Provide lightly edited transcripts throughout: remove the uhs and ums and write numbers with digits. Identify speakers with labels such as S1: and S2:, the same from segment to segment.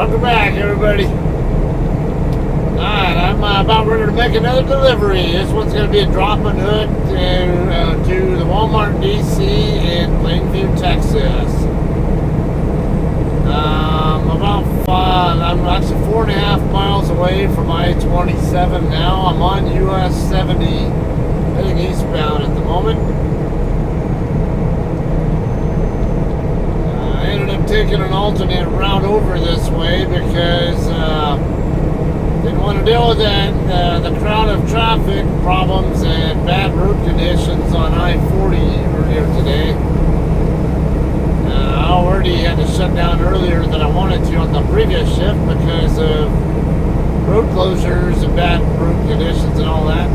S1: Welcome back, everybody. Alright, I'm about ready to make another delivery. This one's going to be a drop-in hood to the Walmart DC in Plainview, Texas. I'm actually 4.5 miles away from I-27 now. I'm on US 70, heading eastbound at the moment. I ended up taking an alternate route over this way because didn't want to deal with the crowd of traffic problems and bad road conditions on I-40 earlier today. I already had to shut down earlier than I wanted to on the previous shift because of road closures and bad road conditions and all that.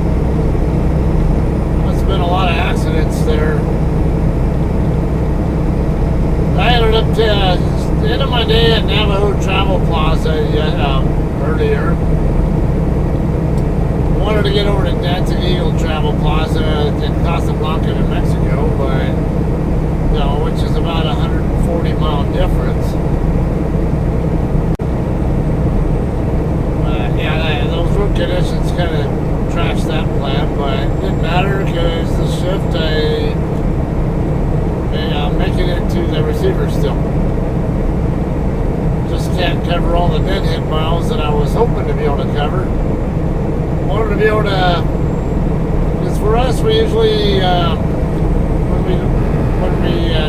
S1: Must have been a lot of accidents there. I ended up the end of my day at Navajo Travel Plaza earlier. I wanted to get over to Dancing Eagle Travel Plaza in Casablanca, New Mexico, but which is about a 140-mile difference. Those road conditions kind of trashed that plan, but it didn't matter because the shift I'm making it to the receiver still. Just can't cover all the deadhead miles that I was hoping to be able to cover. Wanted to be able to, because for us, we usually, when we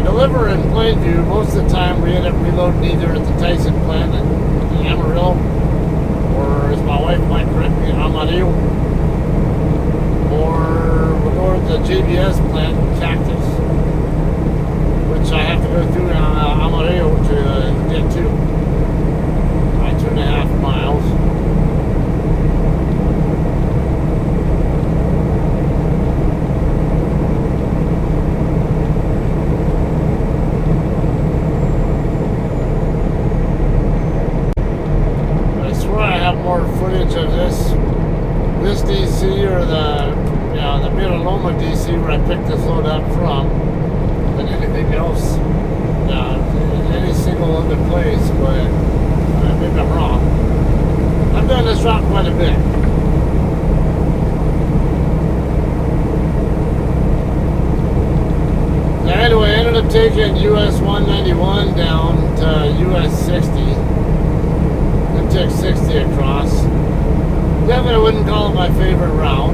S1: deliver in Plainview, most of the time we end up reloading either at the Tyson plant in Amarillo, or as my wife might correct me, Amarillo, or we go to the JBS plant in Cactus, which I have to go through Amarillo to get to. 2.5 miles. I swear I have more footage of this DC or the Miraloma DC where I picked this load up from than anything else. Any single other place, but maybe I'm wrong. I've done this route quite a bit. Anyway, I ended up taking US 191 down to US 60. Then took 60 across. Definitely wouldn't call it my favorite route.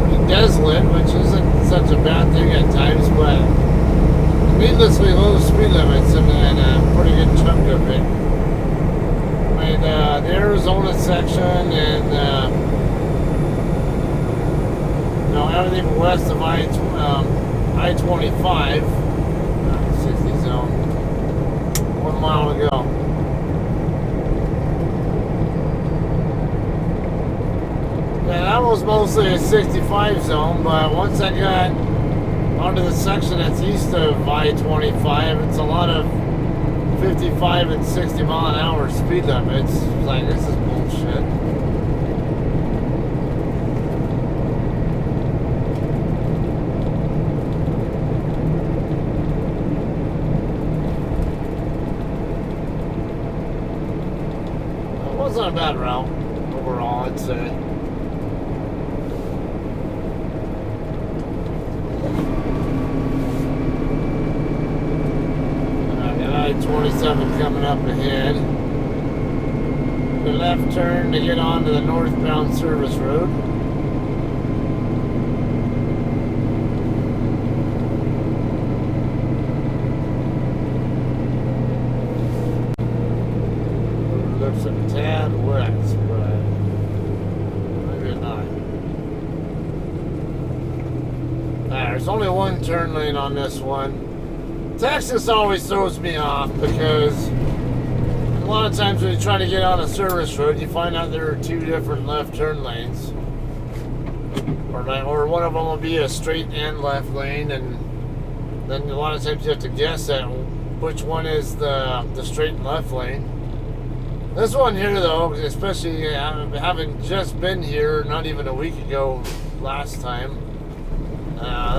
S1: Pretty desolate, which isn't such a bad thing at times, but needlessly low speed limits and a pretty good chunk of it. The Arizona section and everything west of I-25, 60 zone, 1 mile to go. Yeah, that was mostly a 65 zone, but once I got onto the section that's east of I-25, it's a lot of 55 and 60 mile an hour speed limits. It's like, this is bullshit. It wasn't a bad route overall, I'd say. I-27 coming up ahead. The left turn to get onto the northbound service road. Looks a tad wet, but maybe not. There's only one turn lane on this one. Texas always throws me off because a lot of times when you try to get on a service road, you find out there are two different left turn lanes, or one of them will be a straight and left lane, and then a lot of times you have to guess at which one is the straight and left lane. This one here, though, especially having just been here not even a week ago last time,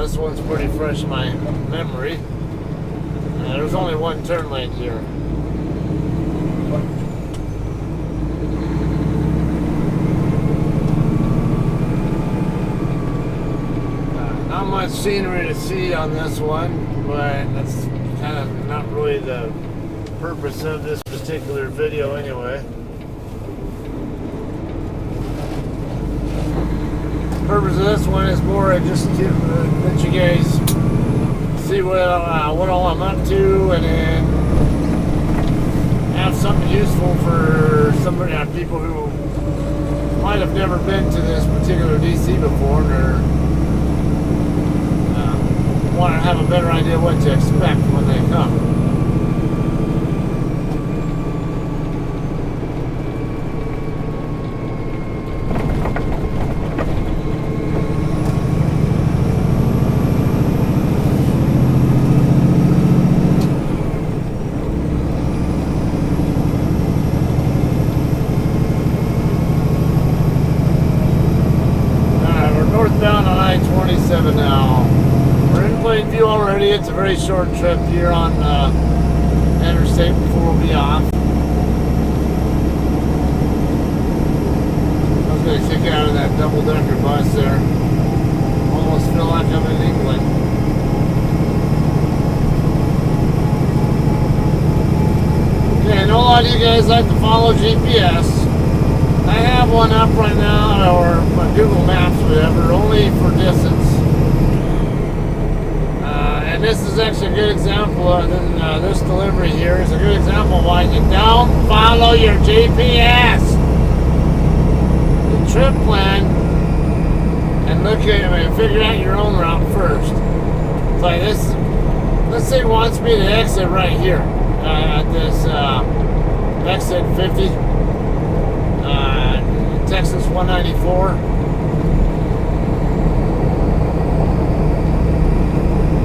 S1: this one's pretty fresh in my memory. There's only one turn lane here. much scenery to see on this one, but that's kind of not really the purpose of this particular video anyway. The purpose of this one is more just to let you guys see what all I'm up to, and then have something useful for somebody, people who might have never been to this particular DC before, or want to have a better idea what to expect when they come. Northbound on I-27 now. We're in Plainview already. It's a very short trip here on interstate before we'll be off. I was going to kick out of that double-decker bus there. Almost feel like I'm in England. Okay, I know a lot of you guys like to follow GPS. I have one up right now, or Google Maps, whatever, only for distance. And this is actually a good example of this delivery here is a good example of why you don't follow your GPS. The trip plan and look at it and figure out your own route first. It's like this. This thing wants me to exit right here at this exit 50. Texas 194.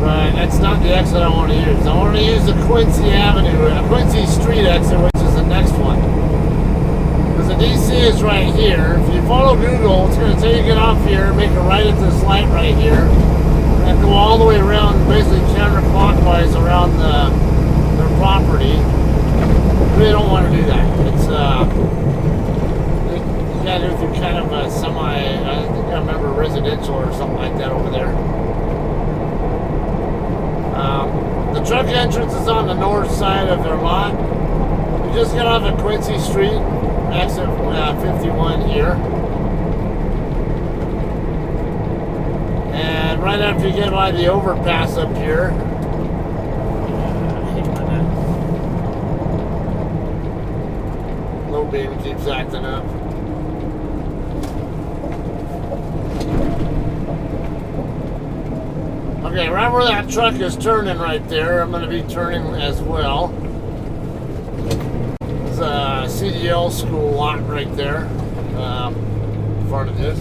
S1: But that's not the exit I want to use. I want to use the Quincy Quincy Street exit, which is the next one. Because the DC is right here. If you follow Google, it's going to tell you to get off here, make a right at this light right here, and go all the way around, basically counterclockwise around their property. You really don't want to do that. It's you gotta go through kind of a I think I remember residential or something like that over there. The truck entrance is on the north side of their lot. You just get off at Quincy Street, exit 51 here. And right after you get by the overpass up here, low beam keeps acting up. Okay, right where that truck is turning right there, I'm going to be turning as well. There's a CDL school lot right there in front of this.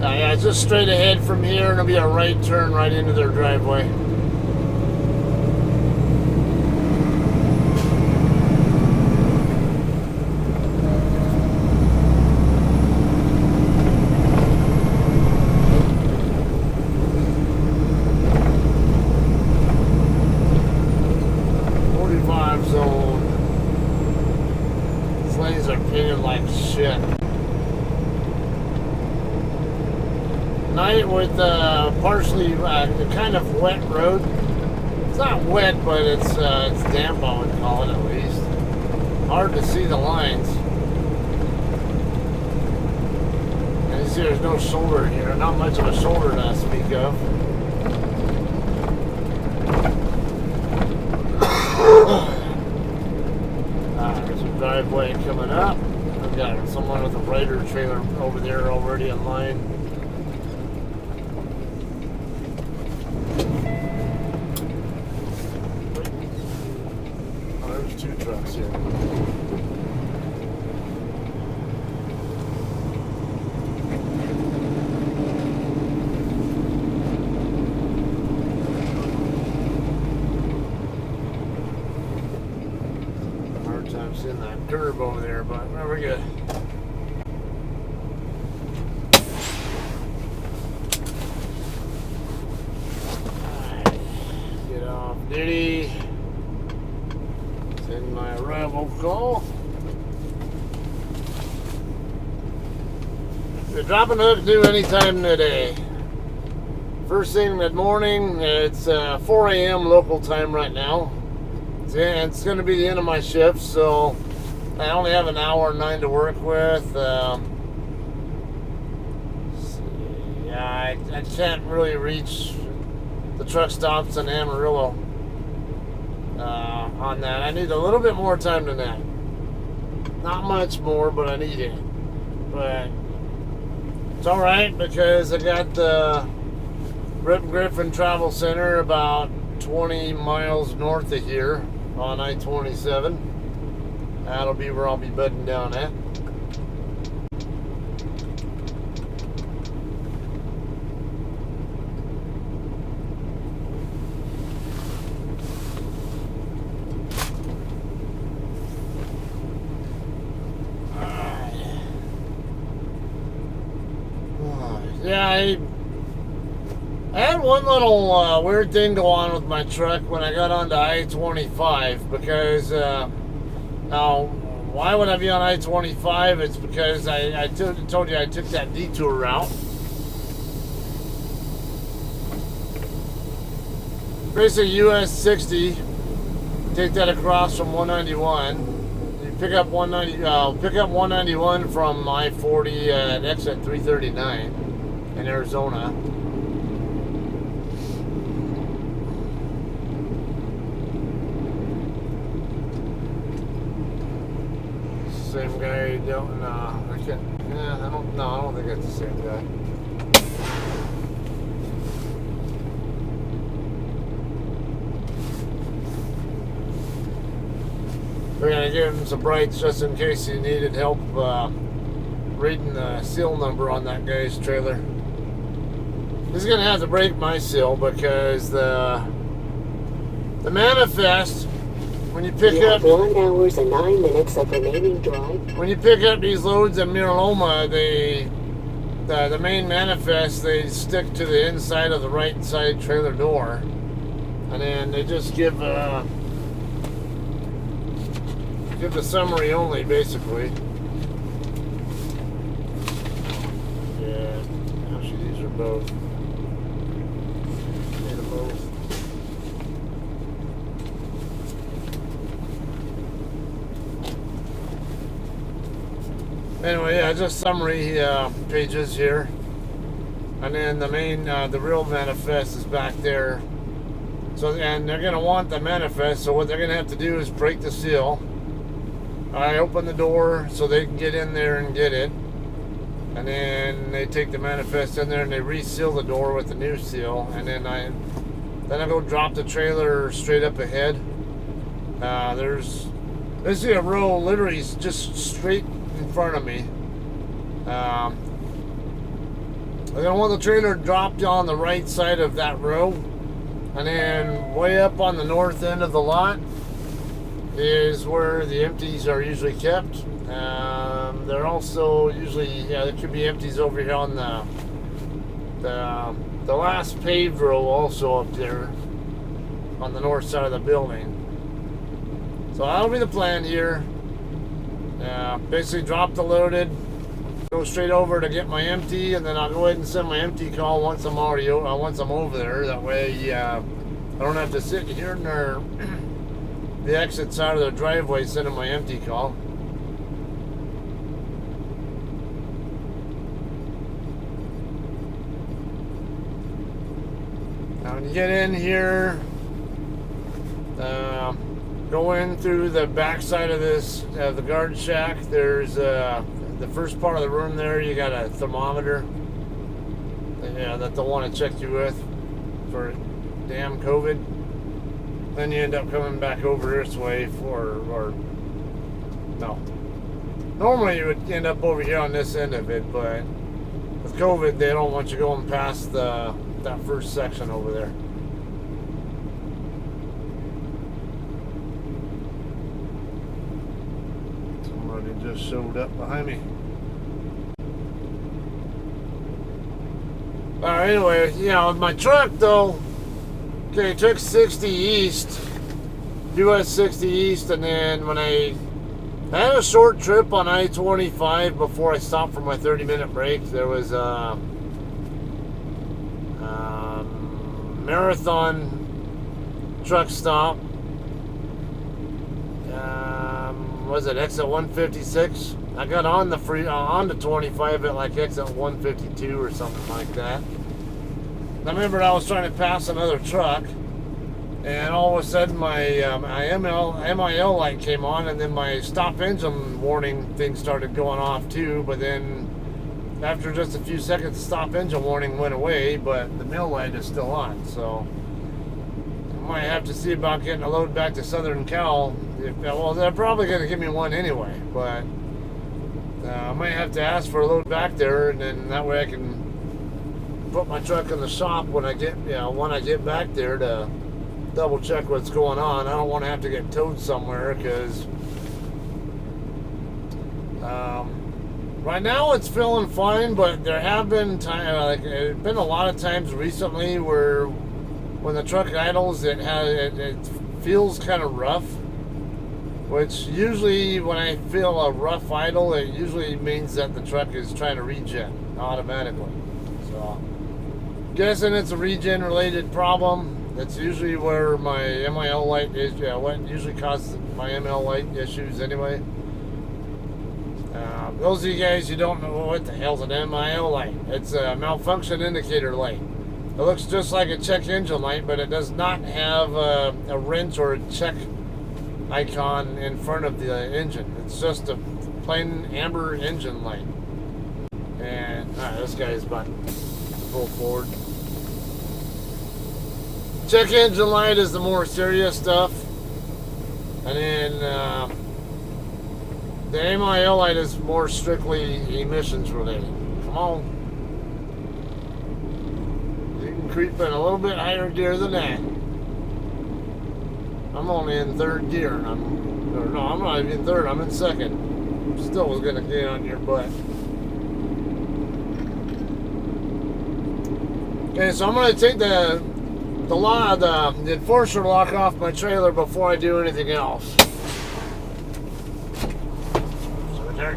S1: Yeah, it's just straight ahead from here, and it'll be a right turn right into their driveway. Zone. These lanes are painted like shit. Night with partially kind of wet road. It's not wet, but it's damp, I would call it at least. Hard to see the lines. And you see there's no shoulder here, not much of a shoulder to speak of. There's a driveway coming up. I've got someone with a Raider trailer over there already in line. Oh, there's two trucks here. I've seen that curve over there, but we're good. Alright, get off duty. Send my arrival call. We're dropping hook due anytime today. First thing that morning, it's 4 a.m. local time right now. And it's going to be the end of my shift, so I only have an hour and 9 to work with. Yeah, I can't really reach the truck stops in Amarillo on that. I need a little bit more time than that. Not much more, but I need it. But it's alright because I got the Rip Griffin Travel Center about 20 miles north of here on I-27. That'll be where I'll be bedding down at. Yeah, I had one little weird thing go on with my truck when I got onto I-25 because now why would I be on I-25? It's because I told you I took that detour route. Basically US 60, take that across from 191. You pick up 191 from I-40 at exit 339 in Arizona. Same guy, don't, no, I can't, yeah, I don't think it's the same guy. We're gonna give him some brights just in case he needed help reading the seal number on that guy's trailer. He's gonna have to break my seal because the manifest, when you pick up
S2: 1 hour and 9 minutes of remaining drive.
S1: When you pick up these loads in Miraloma, the main manifest, they stick to the inside of the right side trailer door, and then they just give the summary only, basically. Yeah, actually these are both. Need them both. Anyway, yeah, just summary pages here, and then the main, the real manifest is back there. So, and they're gonna want the manifest. So what they're gonna have to do is break the seal. I open the door so they can get in there and get it, and then they take the manifest in there and they reseal the door with the new seal, and then I go drop the trailer straight up ahead. There's basically a row literally just straight in front of me. I'm gonna want the trailer dropped on the right side of that row, and then way up on the north end of the lot is where the empties are usually kept. They're also usually, yeah, there could be empties over here on the last paved row, also up there on the north side of the building. So that'll be the plan here. Basically drop the loaded, go straight over to get my empty, and then I'll go ahead and send my empty call once I'm over there. That way I don't have to sit here near the exit side of the driveway sending my empty call. Now when you get in here, go in through the back side of this, the guard shack. There's the first part of the room there, you got a thermometer, that they'll want to check you with for damn COVID. Then you end up coming back over this way no. Normally you would end up over here on this end of it, but with COVID they don't want you going past that first section over there. It just showed up behind me. Anyway, yeah, with my truck though, okay, took 60 east, US 60 east, and then when I had a short trip on I-25 before I stopped for my 30-minute break, there was a marathon truck stop. Was it exit 156? I got on the on the 25 at like exit 152 or something like that. I remember I was trying to pass another truck, and all of a sudden my MIL light came on, and then my stop engine warning thing started going off too. But then after just a few seconds, the stop engine warning went away, but the MIL light is still on. So I might have to see about getting a load back to Southern Cal. Well, they're probably going to give me one anyway, but I might have to ask for a load back there, and then that way I can put my truck in the shop when I get back there to double check what's going on. I don't want to have to get towed somewhere, because right now it's feeling fine, but there have been it's been a lot of times recently where when the truck idles, it feels kind of rough. Which usually, when I feel a rough idle, it usually means that the truck is trying to regen automatically. So, guessing it's a regen-related problem. That's usually where my MIL light is. What usually causes my MIL light issues, anyway. Those of you guys who don't know what the hell's an MIL light, it's a malfunction indicator light. It looks just like a check engine light, but it does not have a wrench or a check icon in front of the engine. It's just a plain amber engine light. And this guy's about to pull forward. Check engine light is the more serious stuff, and then the MIL light is more strictly emissions related. Come on, you can creep in a little bit higher gear than that. I'm only in third gear, and I'm not even in third, I'm in second. Still was gonna get on your butt. Okay, so I'm gonna take the enforcer lock off my trailer before I do anything else. So there.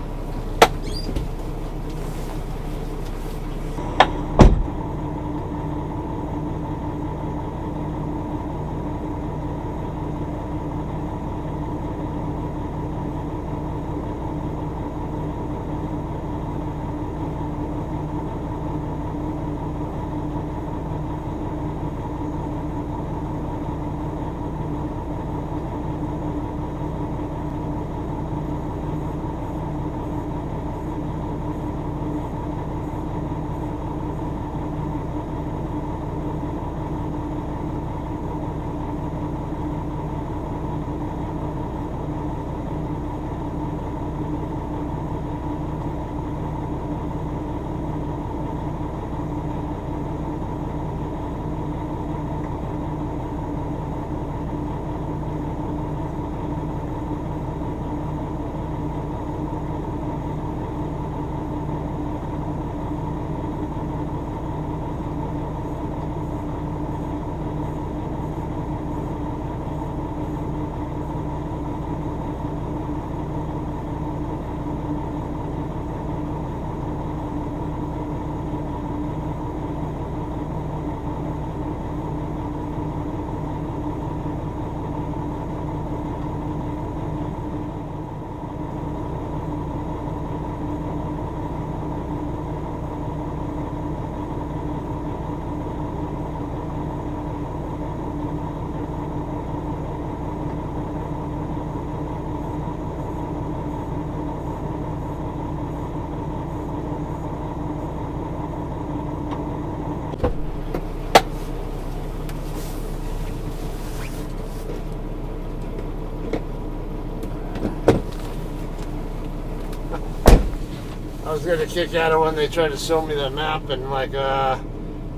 S1: I was gonna kick out of when they tried to show me the map, and like, yeah,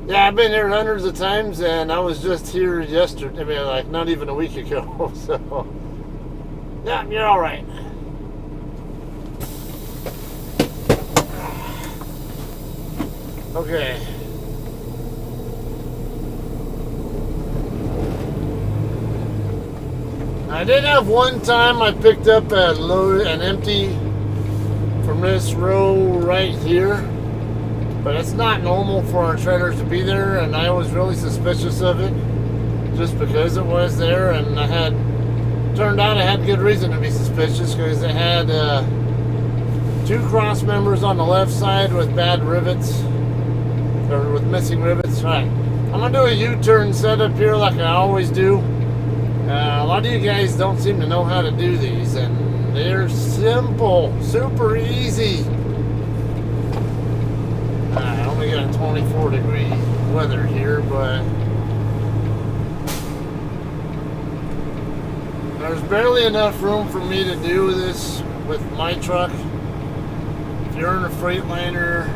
S1: I've been here hundreds of times, and I was just here yesterday. I mean, like, not even a week ago. So, yeah, you're all right. Okay. I did have one time I picked up a load, an empty from this row right here, but it's not normal for our trailers to be there, and I was really suspicious of it just because it was there, and turned out I had good reason to be suspicious because it had 2 cross members on the left side with bad rivets, or with missing rivets. All right, I'm gonna do a U-turn setup here like I always do. A lot of you guys don't seem to know how to do these, and they're simple, super easy. I only got 24-degree weather here, but there's barely enough room for me to do this with my truck. If you're in a Freightliner,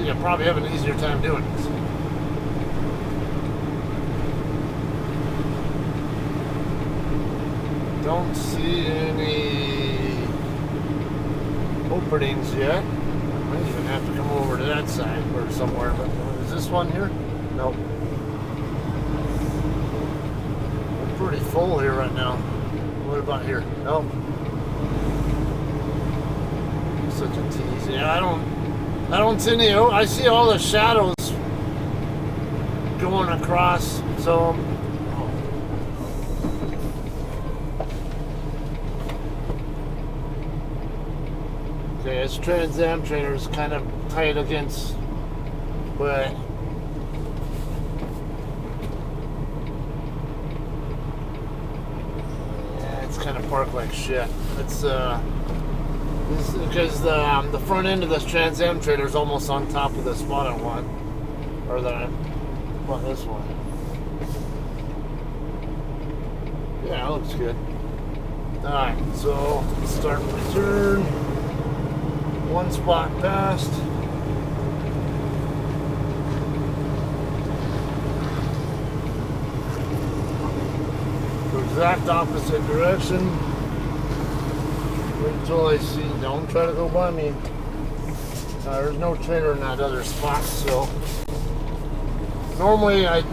S1: you'll probably have an easier time doing this. Don't see any openings yet. I might even have to come over to that side or somewhere. But is this one here? Nope. We're pretty full here right now. What about here? Nope. Such a tease. Yeah, I don't see any. I see all the shadows going across. So. Okay, this Trans Am trailer is kind of tight against, but yeah, it's kind of parked like shit. It's this is because the front end of this Trans Am trailer is almost on top of the spot I want, or this one. Yeah, it looks good. All right, so let's start my turn. One spot passed. The exact opposite direction. Wait until I see. Don't try to go by me. There's no trailer in that other spot, so normally I.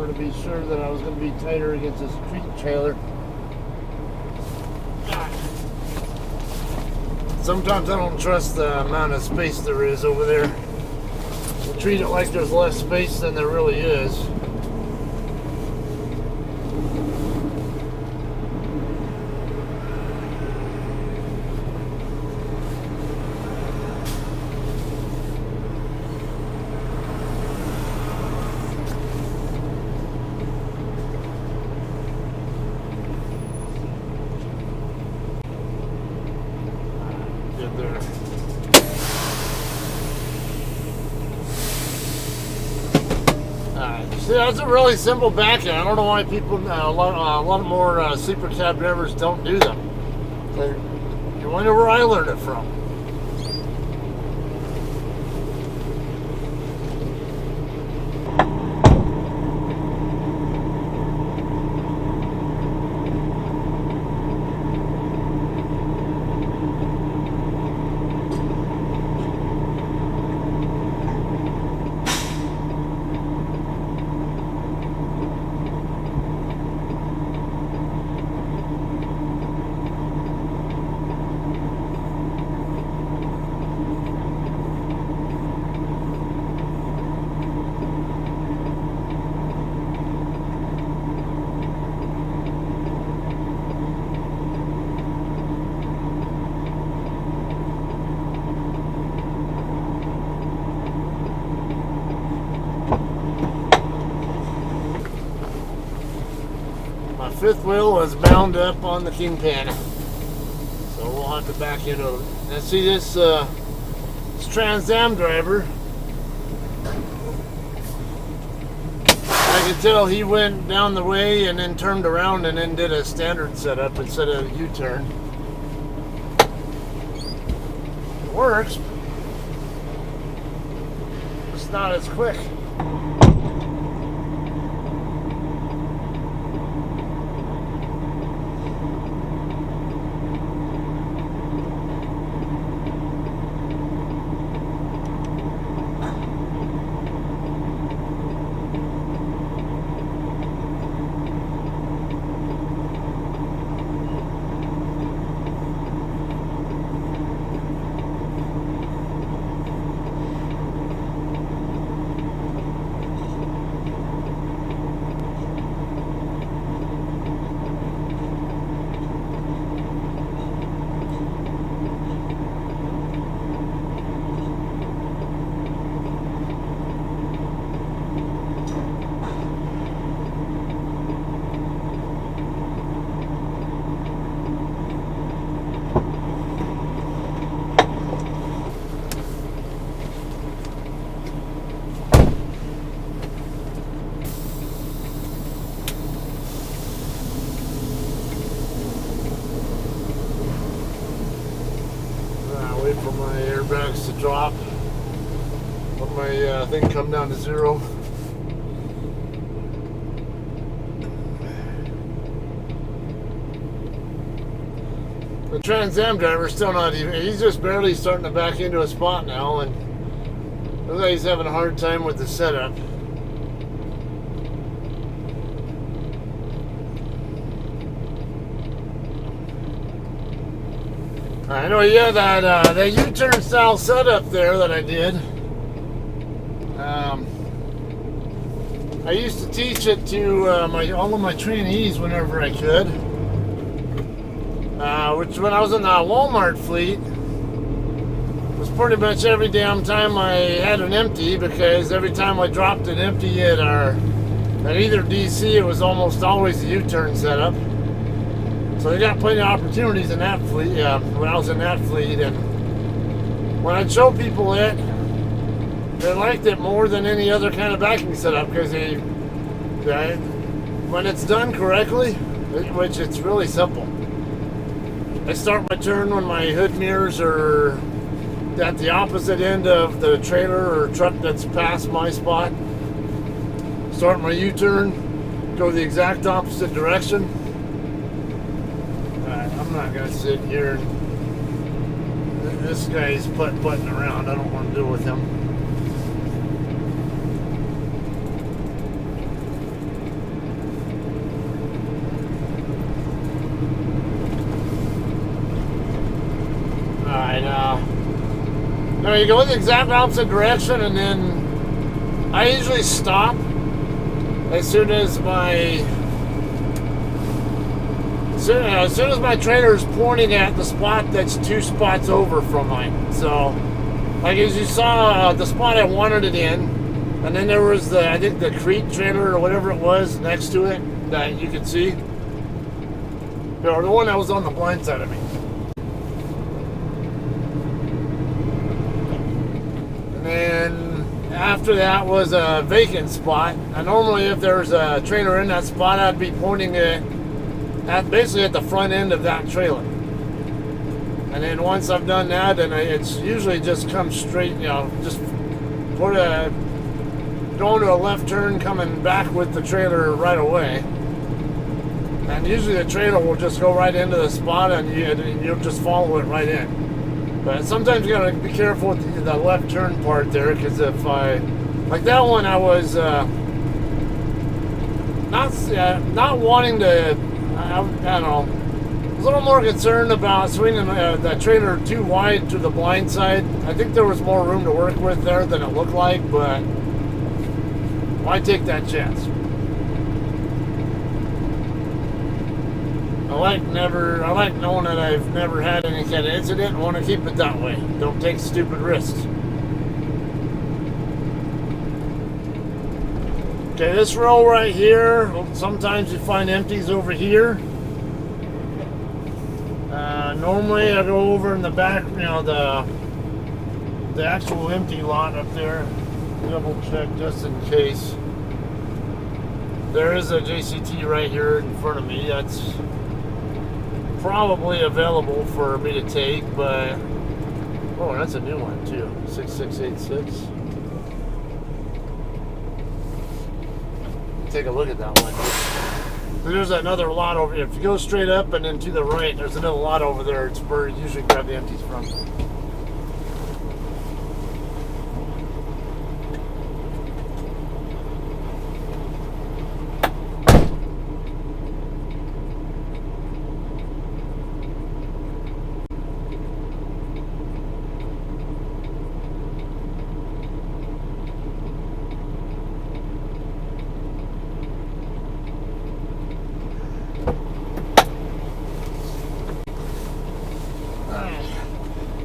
S1: To be sure that I was going to be tighter against this creek trailer. Sometimes I don't trust the amount of space there is over there. We'll treat it like there's less space than there really is. There. See, that's a really simple back end. I don't know why people, a lot more sleeper cab drivers don't do them. You wonder where I learned it from. My fifth wheel is bound up on the kingpin, so we'll have to back into it. Now see this Trans Am driver, I could tell he went down the way and then turned around and then did a standard setup instead of a U-turn. It works. It's not as quick. Wait for my airbags to drop. Let my thing come down to 0. The Trans Am driver's still not even, he's just barely starting to back into a spot now, and looks like he's having a hard time with the setup. I know, yeah, that U-turn style setup there that I did. I used to teach it to all of my trainees whenever I could. Which, when I was in the Walmart fleet, was pretty much every damn time I had an empty, because every time I dropped an empty at either DC, it was almost always a U-turn setup. So they got plenty of opportunities in that fleet, when I was in that fleet, and when I'd show people it, they liked it more than any other kind of backing setup, because when it's done correctly, which it's really simple. I start my turn when my hood mirrors are at the opposite end of the trailer or truck that's past my spot. Start my U-turn, go the exact opposite direction. I'm not going to sit here and this guy's putt-putting around. I don't want to deal with him. Alright, now you go in the exact opposite direction, and then I usually stop as soon as my trailer is pointing at the spot that's 2 spots over from mine. So, like as you saw, the spot I wanted it in, and then there was I think the Crete trailer or whatever it was next to it that you could see. Or the one that was on the blind side of me. And then after that was a vacant spot. And normally if there's a trailer in that spot, I'd be pointing it basically at the front end of that trailer. And then once I've done that, then it's usually just come straight, just going to a left turn, coming back with the trailer right away. And usually the trailer will just go right into the spot, and you'll just follow it right in. But sometimes you gotta be careful with the left turn part there, because like that one, I was not wanting to. I don't know. I was a little more concerned about swinging that trailer too wide to the blind side. I think there was more room to work with there than it looked like, but why take that chance? I like knowing that I've never had any kind of incident and want to keep it that way. Don't take stupid risks. Okay, this row right here, sometimes you find empties over here. Normally I go over in the back, the actual empty lot up there. Double check just in case. There is a JCT right here in front of me. That's probably available for me to take, but oh, that's a new one too. 6686. Take a look at that one. There's another lot over here. If you go straight up and then to the right, there's another lot over there. It's where you usually grab the empties from.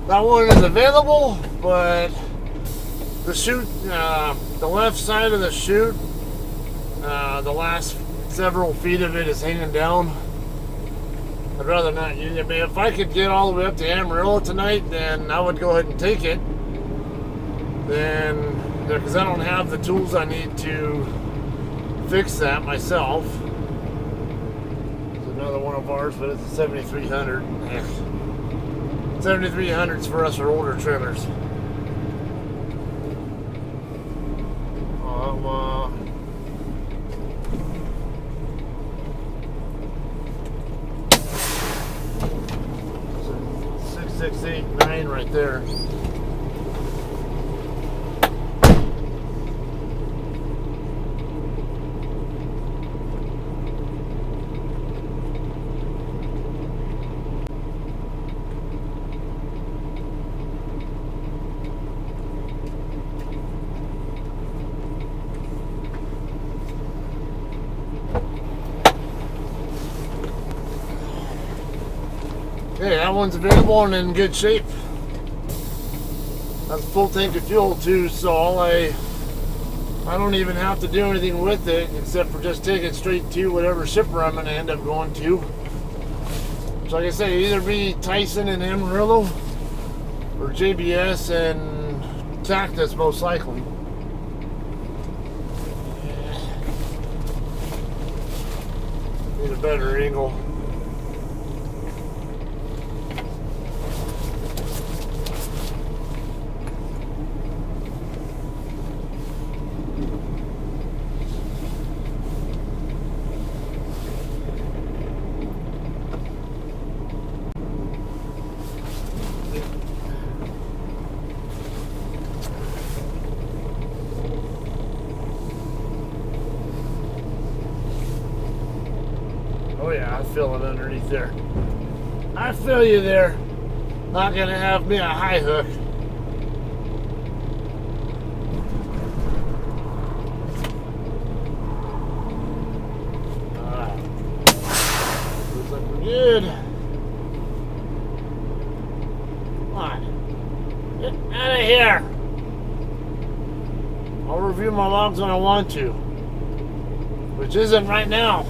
S1: That one is available, but the chute, the left side of the chute, the last several feet of it is hanging down. I'd rather not use it. If I could get all the way up to Amarillo tonight, then I would go ahead and take it. Then, because I don't have the tools I need to fix that myself. It's another one of ours, but it's a 7300. 7300s for us are older trailers. 6689 right there. Okay, that one's available and in good shape. That's a full tank of fuel too, so I don't even have to do anything with it except for just take it straight to whatever shipper I'm going to end up going to. So like I say, either be Tyson and Amarillo or JBS and Cactus most likely. Need a better angle. Oh yeah, I feel it underneath there. I feel you there. Not gonna have me a high hook. Looks like we're good. Come on. Get out of here. I'll review my logs when I want to. Which isn't right now.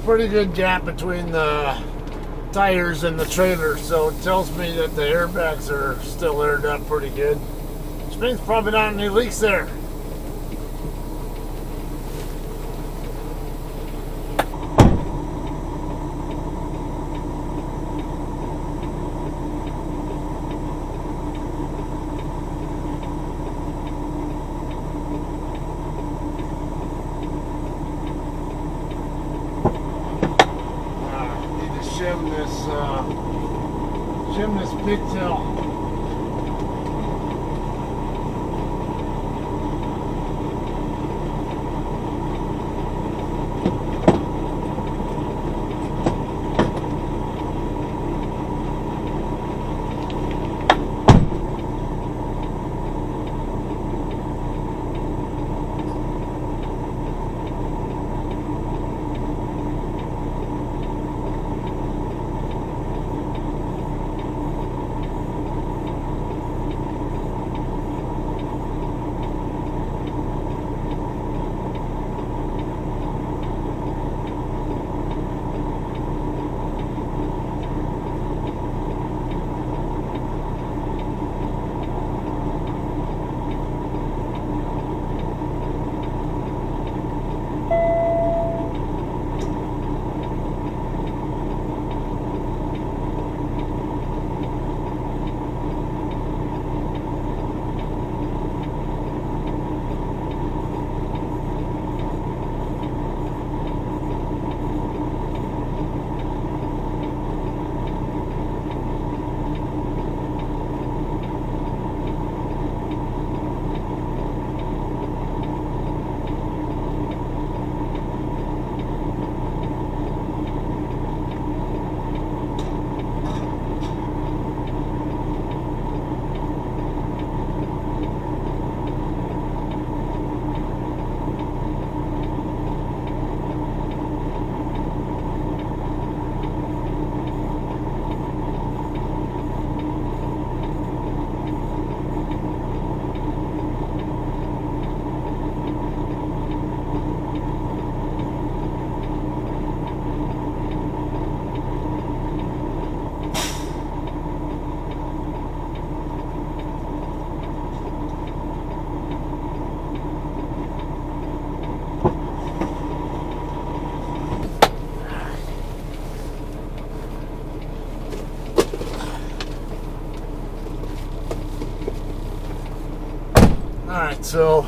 S1: Pretty good gap between the tires and the trailer, so it tells me that the airbags are still aired up pretty good, which means probably not any leaks there. Shim this pigtail. Alright, so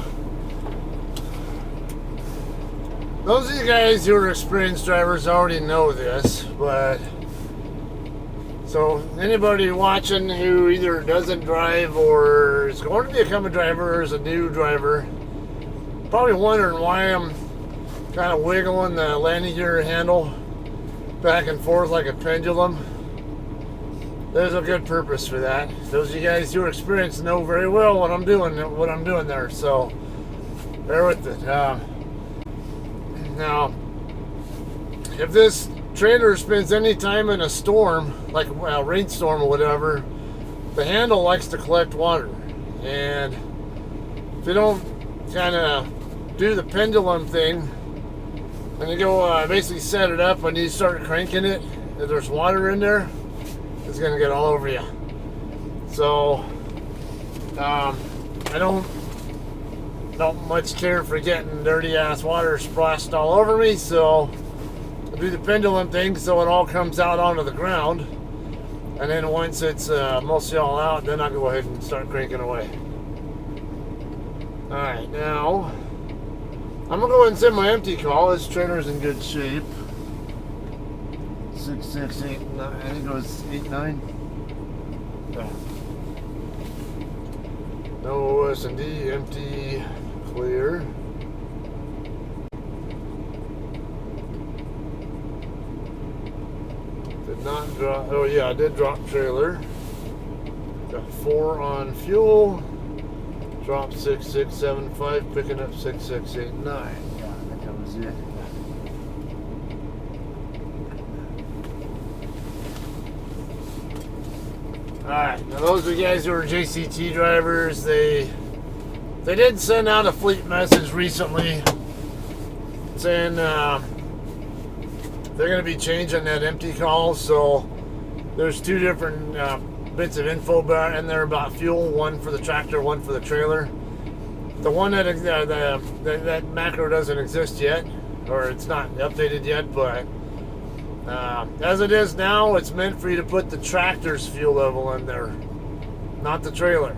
S1: those of you guys who are experienced drivers already know this, but so anybody watching who either doesn't drive or is going to become a driver or is a new driver, probably wondering why I'm kind of wiggling the landing gear handle back and forth like a pendulum. There's a good purpose for that. Those of you guys who are experienced know very well what I'm doing there, so bear with it. Now, if this trailer spends any time in a storm, like a rainstorm or whatever, the handle likes to collect water, and if you don't kind of do the pendulum thing and you go basically set it up and you start cranking it, if there's water in there, it's gonna get all over you. So I don't much care for getting dirty ass water splashed all over me, so I do the pendulum thing so it all comes out onto the ground, and then once it's mostly all out, then I go ahead and start cranking away. Alright, now I'm gonna go ahead and send my empty call. This trailer's in good shape. 6689, I think it was 89. No S&D, empty, clear. Did not drop, oh yeah, I did drop trailer. Got 4 on fuel. Drop 6675, picking up 6689. Yeah, that was it. Alright, now those of you guys who are JCT drivers, they did send out a fleet message recently saying they're going to be changing that empty call. So there's 2 different bits of info in there about fuel, one for the tractor, one for the trailer. The one that that macro doesn't exist yet, or it's not updated yet, but as it is now, it's meant for you to put the tractor's fuel level in there, not the trailer,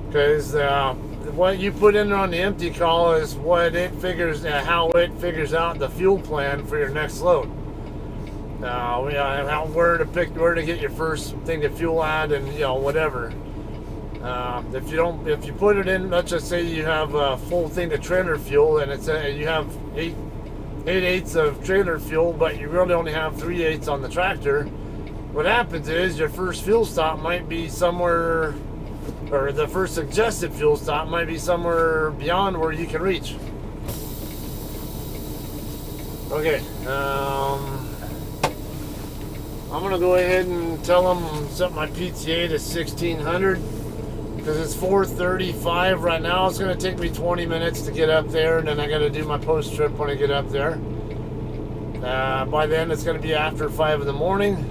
S1: because what you put in on the empty call is what it figures, how it figures out the fuel plan for your next load. Where to get your first thing to fuel at, and whatever. If you put it in, let's just say you have a full thing of trailer fuel, and you have 8/8 of trailer fuel, but you really only have 3/8 on the tractor. What happens is your first fuel stop might be somewhere, or the first suggested fuel stop might be somewhere beyond where you can reach. Okay, I'm gonna go ahead and tell them set my PTA to 1600 because it's 4:35 right now. It's gonna take me 20 minutes to get up there, and then I gotta do my post trip when I get up there. By then it's gonna be after 5 in the morning.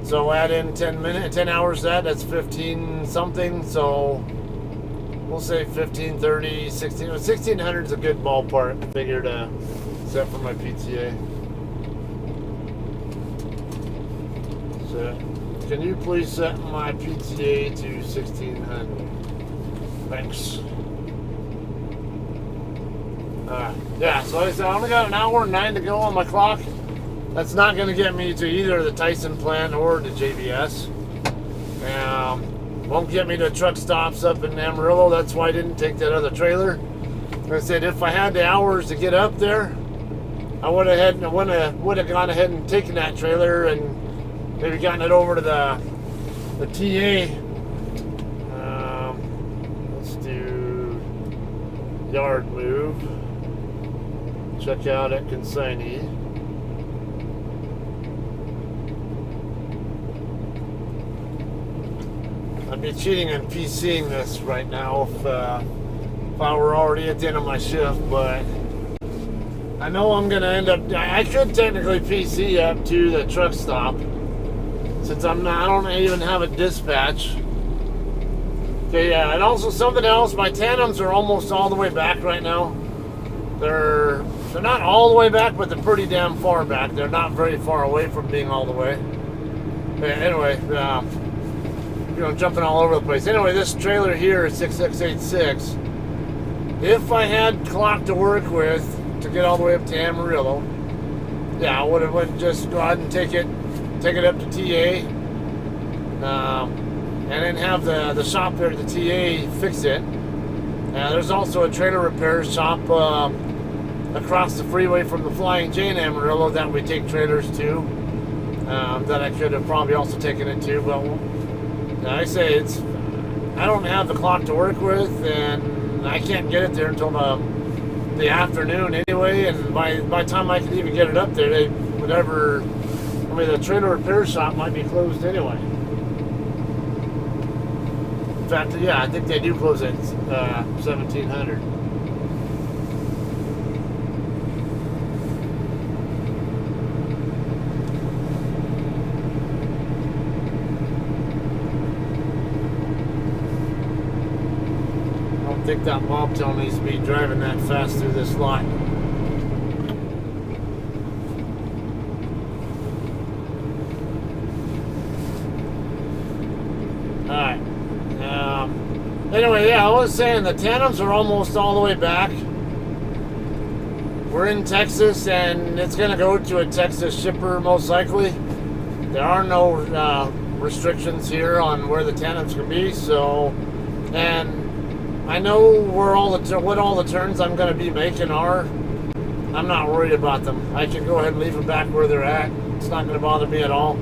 S1: So add in 10 hours that's 15 something. So we'll say 1530, 1600 is a good ballpark figure to set for my PTA. So, can you please set my PTA to 1600? Thanks. Yeah, so like I said, I only got an hour and 9 to go on my clock. That's not going to get me to either the Tyson plant or the JBS. Won't get me to truck stops up in Amarillo. That's why I didn't take that other trailer. Like I said, if I had the hours to get up there, I would have gone ahead and taken that trailer and maybe gotten it over to the TA. Let's do yard move. Check out at consignee. I'd be cheating and PCing this right now if I were already at the end of my shift, but I know I'm gonna end up. I could technically PC up to the truck stop since I don't even have a dispatch. Okay, yeah, and also something else. My tandems are almost all the way back right now. They're not all the way back, but they're pretty damn far back. They're not very far away from being all the way. Anyway, jumping all over the place. Anyway, this trailer here is 6686. If I had clock to work with to get all the way up to Amarillo, yeah, I would have just go ahead and take it up to TA, and then have the shop there at the TA fix it. There's also a trailer repair shop across the freeway from the Flying J in Amarillo that we take trailers to, that I could have probably also taken it to, but like I say, I don't have the clock to work with, and I can't get it there until the afternoon anyway, and by the time I can even get it up there, the trailer repair shop might be closed anyway. In fact, yeah, I think they do close at 1700. I don't think that bobtail needs to be driving that fast through this lot. Alright. Anyway, yeah, I was saying the tandems are almost all the way back. We're in Texas, and it's going to go to a Texas shipper most likely. There are no restrictions here on where the tandems can be, so, and I know what all the turns I'm going to be making are. I'm not worried about them. I can go ahead and leave them back where they're at. It's not going to bother me at all.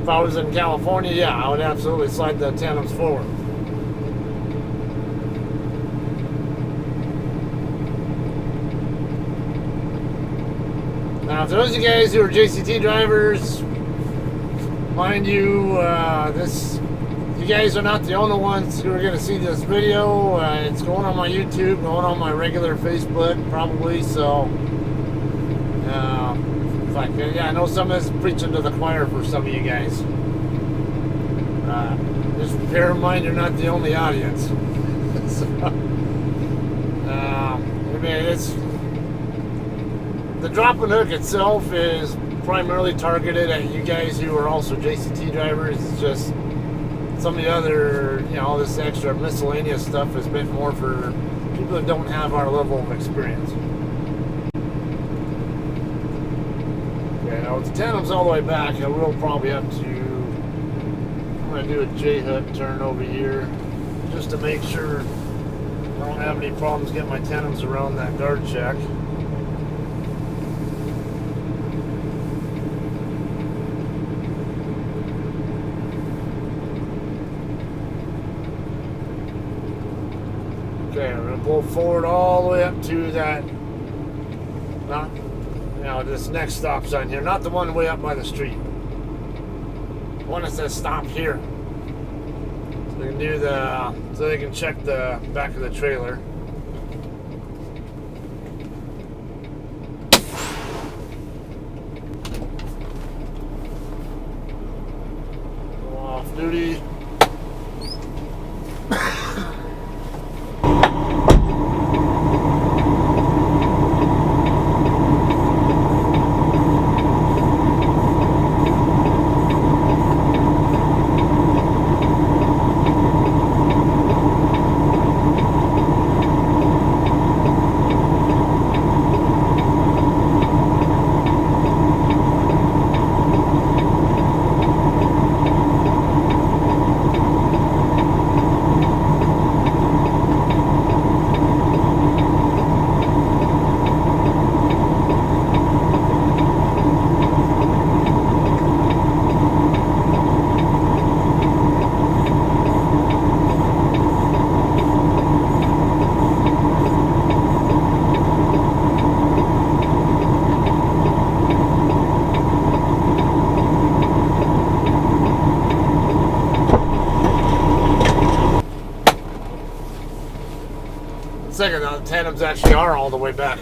S1: If I was in California, yeah, I would absolutely slide the tandems forward. Now, for those of you guys who are JCT drivers, mind you, you guys are not the only ones who are going to see this video. It's going on my YouTube, going on my regular Facebook, probably. So, I know some of this is preaching to the choir for some of you guys. Just bear in mind, you're not the only audience. So, the drop and hook itself is primarily targeted at you guys who are also JCT drivers. It's just some of the other, all this extra miscellaneous stuff has been more for people that don't have our level of experience. Okay, now with the tandems all the way back, I will probably have to, I'm going to do a J-hook turn over here just to make sure I don't have any problems getting my tandems around that guard check. Okay, we're going to pull forward all the way up to that, this next stop sign here. Not the one way up by the street. The one that says stop here. So they can so they can check the back of the trailer. Go off duty. Second, the tandems actually are all the way back.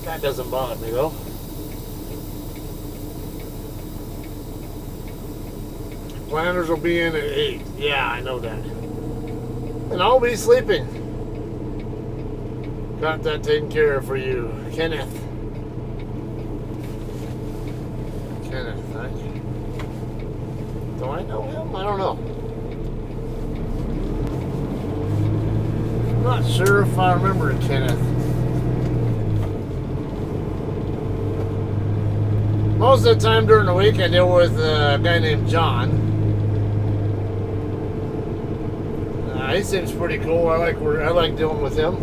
S1: That doesn't bother me though. Planners will be in at 8. Yeah, I know that. And I'll be sleeping. Got that taken care of for you, Kenneth. Kenneth, right? Do I know him? I don't know. I'm not sure if I remember Kenneth. Most of the time during the week, I deal with a guy named John. He seems pretty cool. I like dealing with him.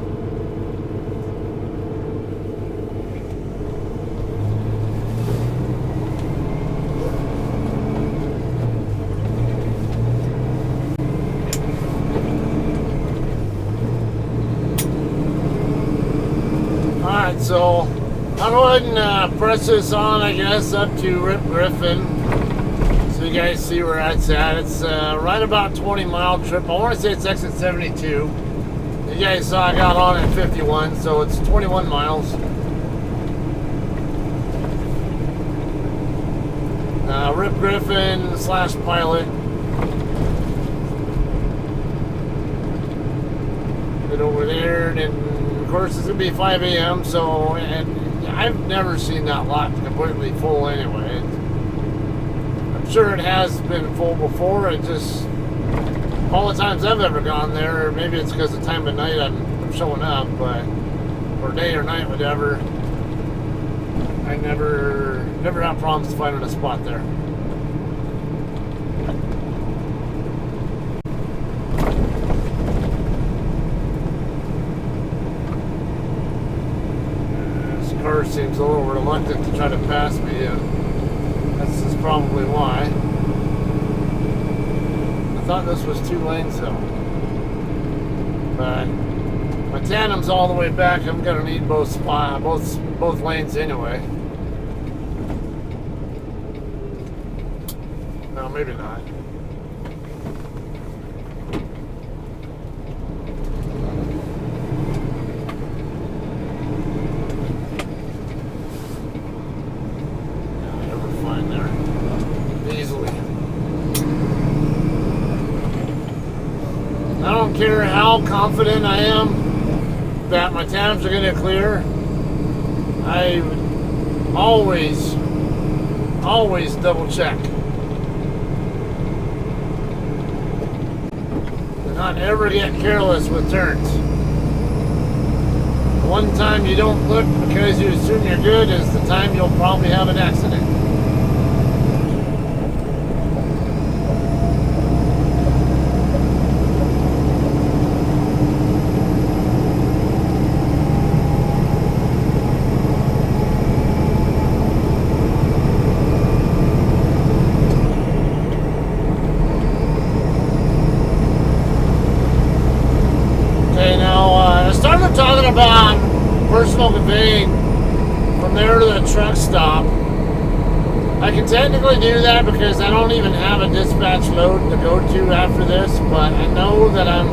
S1: Alright, so I'll go ahead and press this on, I guess, up to Rip Griffin. So you guys see where that's at. It's right about 20-mile trip. I want to say it's exit 72. You guys saw I got on at 51, so it's 21 miles. Rip Griffin / pilot. Get over there, and then, of course, it's going to be 5 a.m., so, and I've never seen that lot completely full anyway. I'm sure it has been full before. It just, all the times I've ever gone there, maybe it's because the time of night I'm showing up, but, or day or night, whatever, I never have problems finding a spot there. This car seems a little reluctant to try to pass me, and that's just probably why. I thought this was 2 lanes though. But my tandem's all the way back. I'm gonna need both lanes anyway. No, maybe not. I don't care how confident I am that my tandems are going to clear. I always double check. Do not ever get careless with turns. The one time you don't look because you assume you're good is the time you'll probably have an accident. Talking about personal conveying from there to the truck stop. I can technically do that because I don't even have a dispatch load to go to after this, but I know that I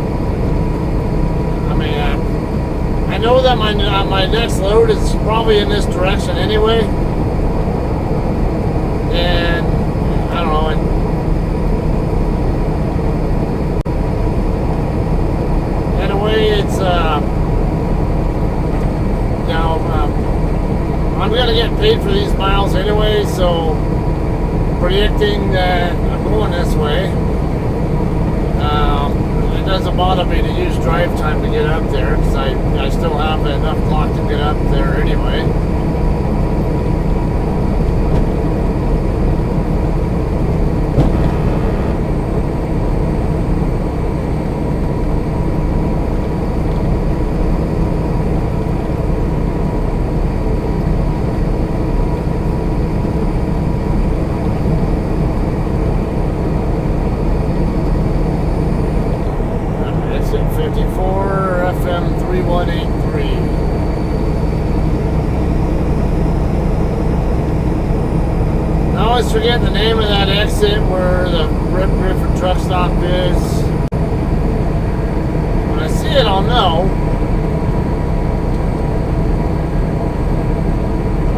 S1: know that my next load is probably in this direction anyway, and I don't know. Anyway, it's I'm gonna get paid for these miles anyway, so predicting that I'm going this way, it doesn't bother me to use drive time to get up there because I still have enough clock to get up there anyway. Forget the name of that exit where the Rip Griffin truck stop is. When I see it, I'll know.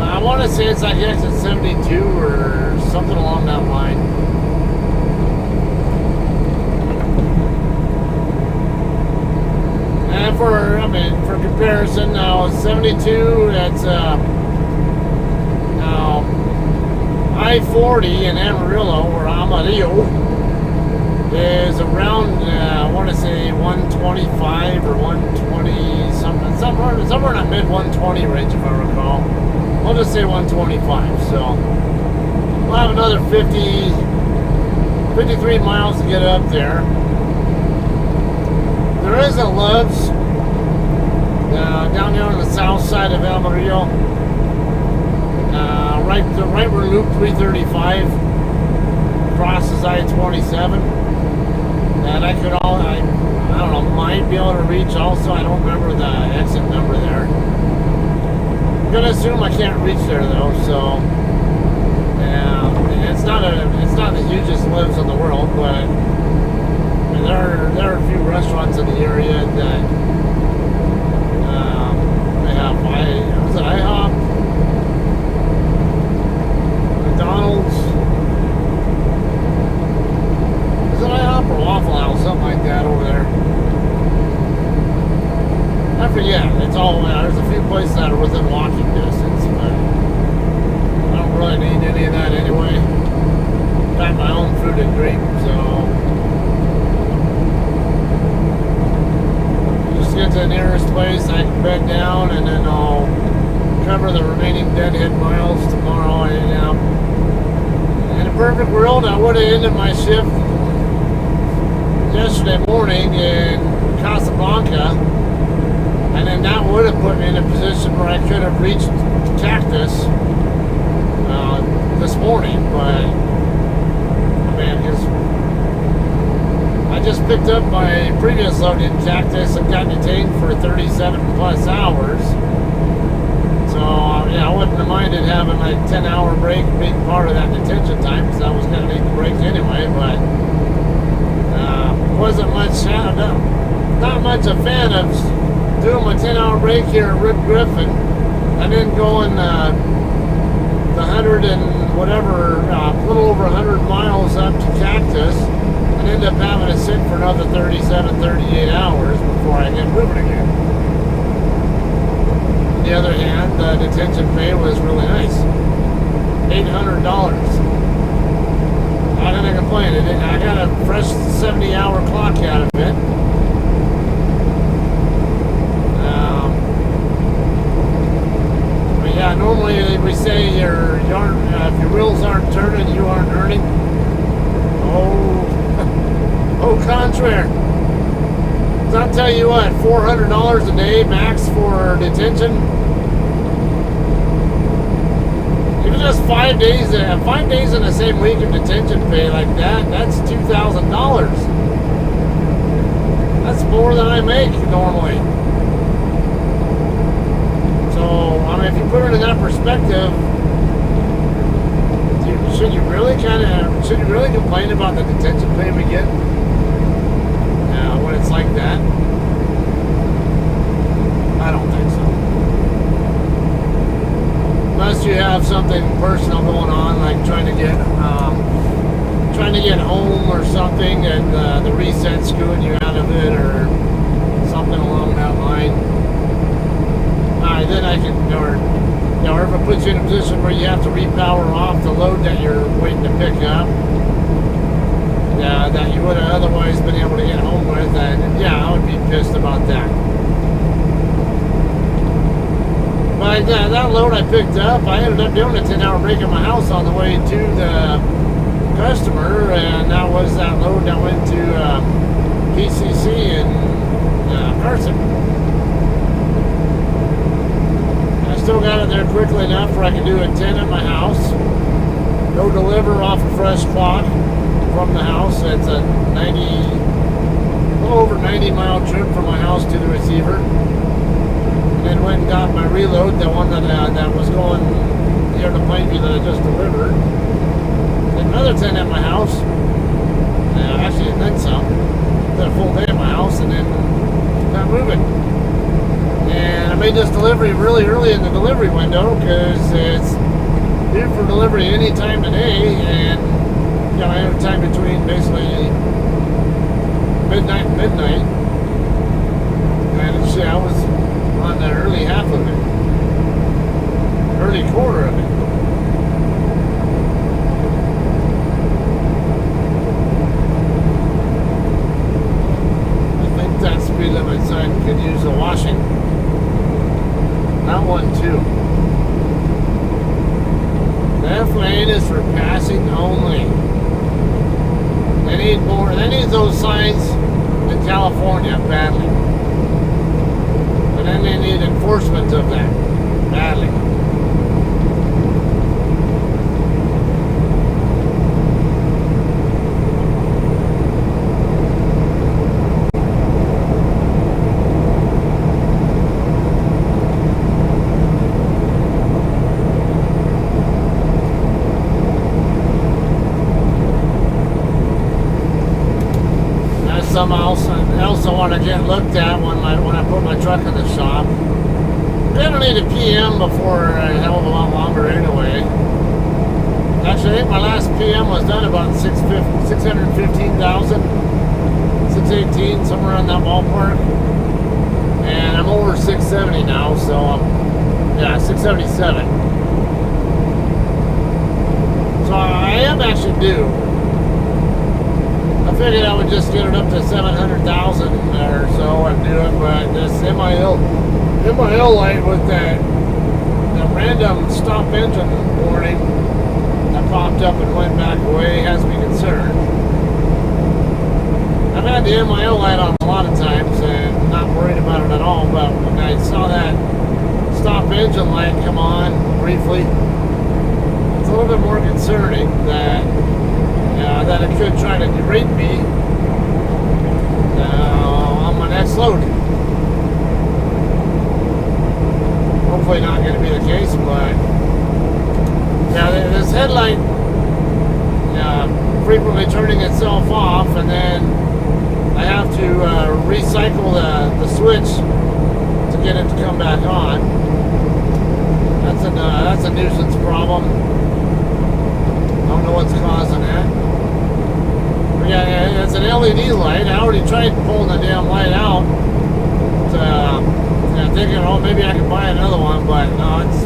S1: I want to say it's like exit 72 or something along that line. And for comparison, now 72, that's now I-40 in Amarillo, or Amarillo, is around, I want to say 125 or 120, somewhere in that mid 120 range, if I recall. I'll just say 125. So we'll have another 53 miles to get up there. There is a Love's down there on the south side of Amarillo, right where Loop 335 crosses I-27. That I don't know, might be able to reach also. I don't remember the exit number there. I'm gonna assume I can't reach there though, so yeah, it's not the hugest Lives in the world, but I mean, there are a few restaurants in the area that they have IHOP, McDonald's. Is it IHOP or Waffle House, something like that over there? I forget. It's all there's a few places that are within walking distance, but I don't really need any of that anyway. Got my own food and drink, so just get to the nearest place I can bed down, and then I'll cover the remaining deadhead miles tomorrow. And in a perfect world, I would have ended my shift yesterday morning in Casablanca, and then that would have put me in a position where I could have reached Cactus this morning, but man, because I just picked up my previous load in Cactus and got detained for 37 plus hours. So yeah, I wouldn't have minded having like 10-hour break being part of that detention time, because I was going to need the break anyway, but wasn't much, not much a fan of doing my 10-hour break here at Rip Griffin and then going the 100 and whatever, little over 100 miles up to Cactus, and end up having to sit for another 37, 38 hours before I get moving again. On the other hand, the detention pay was really nice. $800. Not gonna complain. I got a fresh 70-hour clock out of it. But yeah, normally we say if your wheels aren't turning, you aren't earning. Au contraire. 'Cause I'll tell you what, $400 a day max for detention. Even just 5 days in the same week of detention pay like that, that's $2,000. That's more than I make normally. So, I mean, if you put it in that perspective, should you really complain about the detention pay we get when it's like that? I don't think so. Unless you have something personal going on, like trying to get home or something, and the reset's screwing you out of it, or something along that line. Then I can, or if it puts you in a position where you have to repower off the load that you're waiting to pick up, that you would have otherwise been able to get home with, and yeah, I would be pissed about that. But that load I picked up, I ended up doing a 10-hour break at my house on the way to the customer, and that was that load that went to PCC in Carson. I still got it there quickly enough where I could do a 10 at my house, go deliver off a fresh clock from the house. It's a little over 90-mile trip from my house to the receiver. And then went and got my reload, the one that was going here to Plainview that I just delivered. Did another 10 at my house. Actually, then some. Did a full day at my house, and then got moving. And I made this delivery really early in the delivery window because it's due for delivery any time today, and I have time between basically midnight and midnight. And I was on the early half of it, early quarter of it. That one too. Left lane is for passing only. They need more. They need those signs in California badly. But then they need enforcement of that badly. Something else I want to get looked at when I put my truck in the shop. I don't need a PM before a hell of a lot longer anyway. Actually, I think my last PM was done about 615,000, 618, somewhere in that ballpark. And I'm over 670 now, so yeah, 677. So I am actually due. I figured I would just get it up to 700,000 or so and do it, but this MIL light with that random stop engine warning that popped up and went back away has me concerned. I've had the MIL light on a lot of times and not worried about it at all, but when I saw that stop engine light come on briefly, it's a little bit more concerning that it could try to derate me on my next load. Hopefully not going to be the case, but yeah, this headlight frequently turning itself off, and then I have to recycle the switch to get it to come back on. That's a nuisance problem. I don't know what's causing that. Yeah, it's an LED light. I already tried pulling the damn light out. Thinking, oh, maybe I could buy another one, but no, it's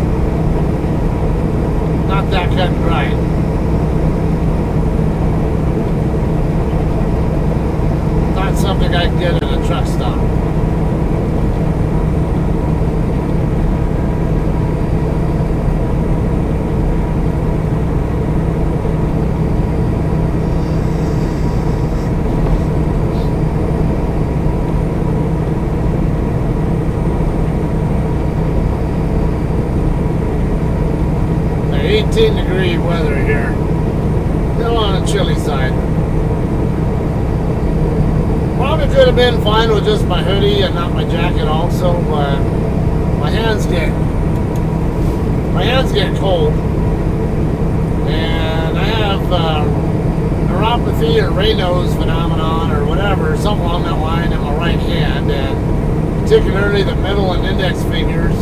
S1: not that cut and dry. Not something I can get at a truck stop. Degree weather here. Still on the chilly side. Probably could have been fine with just my hoodie and not my jacket also, but my hands get cold. And I have neuropathy or Raynaud's phenomenon or whatever, something along that line in my right hand, and particularly the middle and index fingers.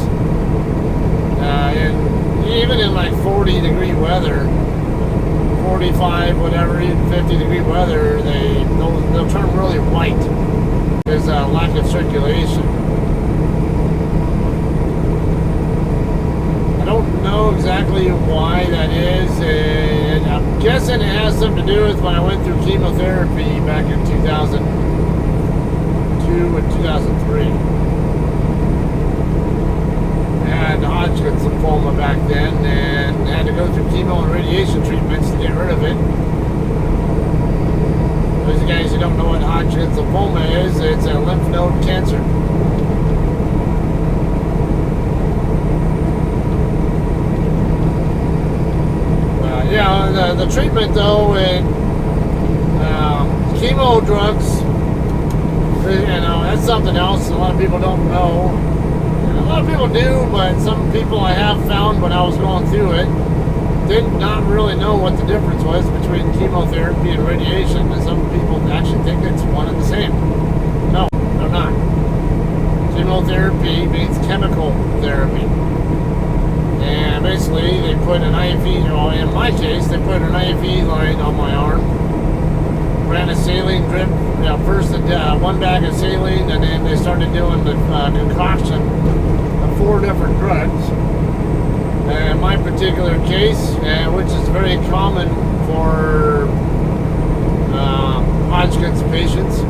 S1: And even in like 40 degree weather, 45, whatever, even 50 degree weather, they'll turn really white. There's a lack of circulation. I don't know exactly why that is, and I'm guessing it has something to do with when I went through chemotherapy back in 2002 and 2003. Had Hodgkin's lymphoma back then and had to go through chemo and radiation treatments to get rid of it. Those guys who don't know what Hodgkin's lymphoma is, it's a lymph node cancer. Yeah, the treatment though, chemo drugs, that's something else a lot of people don't know. A lot of people do, but some people I have found when I was going through it did not really know what the difference was between chemotherapy and radiation, and some people actually think it's one and the same. No, they're not. Chemotherapy means chemical therapy. And basically they put an IV, well, in my case, they put an IV line on my arm, ran a saline drip, first one bag of saline, and then they started doing the concoction of 4 different drugs. In my particular case, which is very common for Hodgkin's patients,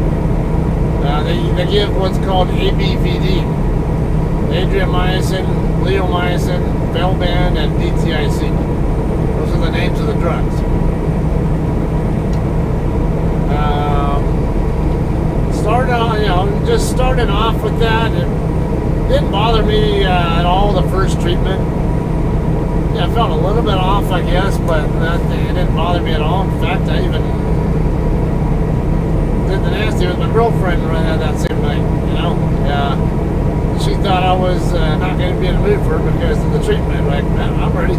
S1: they give what's called ABVD. adriamycin, bleomycin, Velban, and DTIC. Those are the names of the drugs. Just starting off with that, it didn't bother me at all the first treatment. Yeah, I felt a little bit off, I guess, but it didn't bother me at all. In fact, I even did the nasty with my girlfriend that same night, she thought I was not going to be in the mood for her because of the treatment. Like, man, I'm ready.